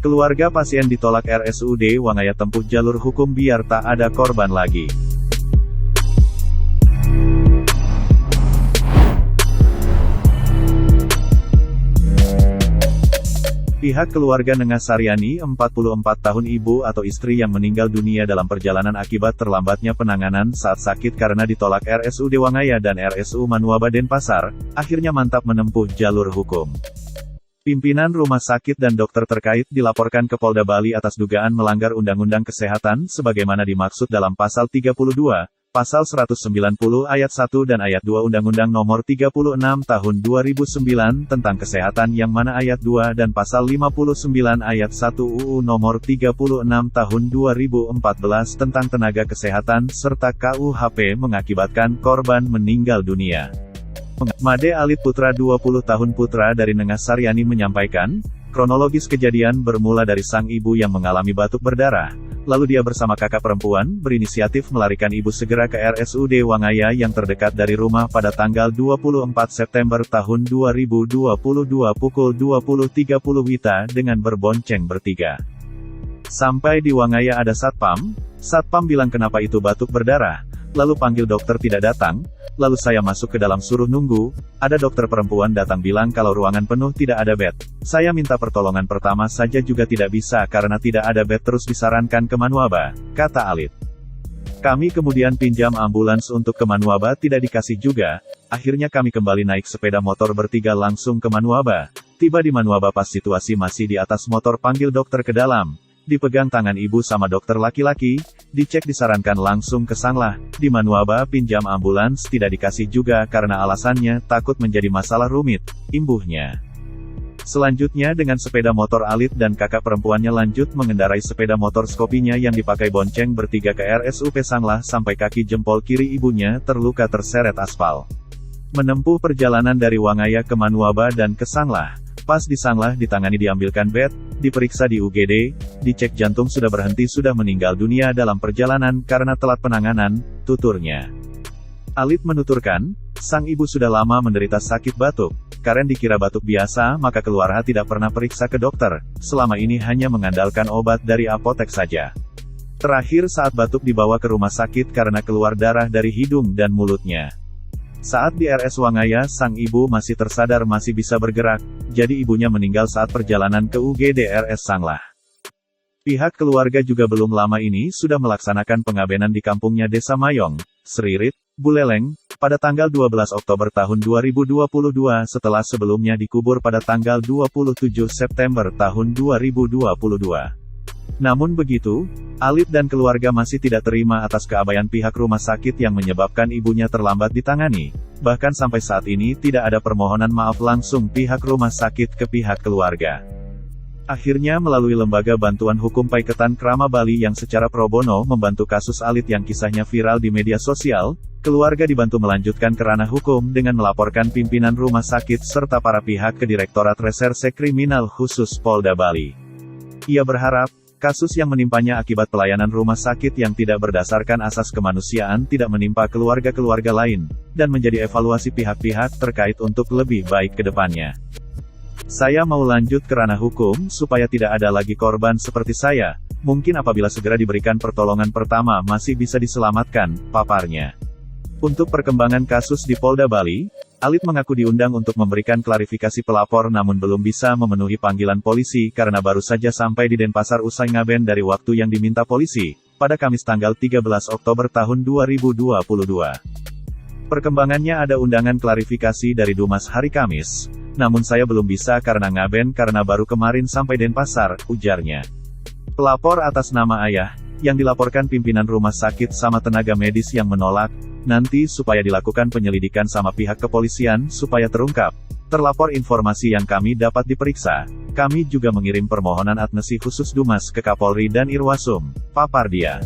Keluarga pasien ditolak RSUD Wangaya tempuh jalur hukum biar tak ada korban lagi. Pihak keluarga Nengas Saryani, 44 tahun ibu atau istri yang meninggal dunia dalam perjalanan akibat terlambatnya penanganan saat sakit karena ditolak RSUD Wangaya dan RSU Manuaba Denpasar, akhirnya mantap menempuh jalur hukum. Pimpinan rumah sakit dan dokter terkait dilaporkan ke Polda Bali atas dugaan melanggar Undang-Undang Kesehatan sebagaimana dimaksud dalam Pasal 32, Pasal 190 Ayat 1 dan Ayat 2 Undang-Undang Nomor 36 Tahun 2009 tentang Kesehatan yang mana Ayat 2 dan Pasal 59 Ayat 1 UU Nomor 36 Tahun 2014 tentang Tenaga Kesehatan serta KUHP mengakibatkan korban meninggal dunia. Made Alit Putra 20 tahun putra dari Nengas Saryani menyampaikan, kronologis kejadian bermula dari sang ibu yang mengalami batuk berdarah. Lalu dia bersama kakak perempuan, berinisiatif melarikan ibu segera ke RSUD Wangaya yang terdekat dari rumah pada tanggal 24 September tahun 2022 pukul 20.30 WITA dengan berbonceng bertiga. Sampai di Wangaya ada Satpam bilang kenapa itu batuk berdarah, lalu panggil dokter tidak datang, lalu saya masuk ke dalam suruh nunggu, ada dokter perempuan datang bilang kalau ruangan penuh tidak ada bed. Saya minta pertolongan pertama saja juga tidak bisa karena tidak ada bed terus disarankan ke Manuaba, kata Alit. Kami kemudian pinjam ambulans untuk ke Manuaba tidak dikasih juga, akhirnya kami kembali naik sepeda motor bertiga langsung ke Manuaba. Tiba di Manuaba pas situasi masih di atas motor panggil dokter ke dalam. Dipegang tangan ibu sama dokter laki-laki, dicek disarankan langsung ke Sanglah, di Manuaba pinjam ambulans tidak dikasih juga karena alasannya takut menjadi masalah rumit, imbuhnya. Selanjutnya dengan sepeda motor Alit dan kakak perempuannya lanjut mengendarai sepeda motor Skopinya yang dipakai bonceng bertiga ke RSUP Sanglah sampai kaki jempol kiri ibunya terluka terseret aspal. Menempuh perjalanan dari Wangaya ke Manuaba dan ke Sanglah. Pas di Sanglah ditangani diambilkan bed, diperiksa di UGD, dicek jantung sudah berhenti sudah meninggal dunia dalam perjalanan karena telat penanganan, tuturnya. Alit menuturkan, sang ibu sudah lama menderita sakit batuk, karena dikira batuk biasa maka keluarga tidak pernah periksa ke dokter, selama ini hanya mengandalkan obat dari apotek saja. Terakhir saat batuk dibawa ke rumah sakit karena keluar darah dari hidung dan mulutnya. Saat di RS Wangaya sang ibu masih tersadar masih bisa bergerak, jadi ibunya meninggal saat perjalanan ke UGD RS Sanglah. Pihak keluarga juga belum lama ini sudah melaksanakan pengabenan di kampungnya Desa Mayong, Seririt, Buleleng, pada tanggal 12 Oktober tahun 2022 setelah sebelumnya dikubur pada tanggal 27 September tahun 2022. Namun begitu, Alit dan keluarga masih tidak terima atas keabaian pihak rumah sakit yang menyebabkan ibunya terlambat ditangani. Bahkan sampai saat ini tidak ada permohonan maaf langsung pihak rumah sakit ke pihak keluarga. Akhirnya melalui Lembaga Bantuan Hukum Paiketan Krama Bali yang secara pro bono membantu kasus Alit yang kisahnya viral di media sosial, keluarga dibantu melanjutkan ke ranah hukum dengan melaporkan pimpinan rumah sakit serta para pihak ke Direktorat Reserse Kriminal Khusus Polda Bali. Ia berharap, kasus yang menimpanya akibat pelayanan rumah sakit yang tidak berdasarkan asas kemanusiaan tidak menimpa keluarga-keluarga lain, dan menjadi evaluasi pihak-pihak terkait untuk lebih baik ke depannya. Saya mau lanjut ke ranah hukum supaya tidak ada lagi korban seperti saya, mungkin apabila segera diberikan pertolongan pertama masih bisa diselamatkan, paparnya. Untuk perkembangan kasus di Polda Bali, Alit mengaku diundang untuk memberikan klarifikasi pelapor namun belum bisa memenuhi panggilan polisi karena baru saja sampai di Denpasar usai ngaben dari waktu yang diminta polisi, pada Kamis tanggal 13 Oktober tahun 2022. Perkembangannya ada undangan klarifikasi dari Dumas hari Kamis, namun saya belum bisa karena ngaben karena baru kemarin sampai Denpasar, ujarnya. Pelapor atas nama ayah, yang dilaporkan pimpinan rumah sakit sama tenaga medis yang menolak, nanti supaya dilakukan penyelidikan sama pihak kepolisian supaya terungkap. Terlapor informasi yang kami dapat diperiksa. Kami juga mengirim permohonan admisi khusus Dumas ke Kapolri dan Irwasum, papar dia.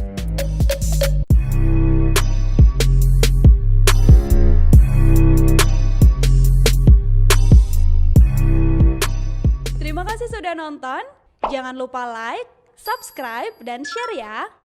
Terima kasih sudah nonton. Jangan lupa like, subscribe, dan share ya.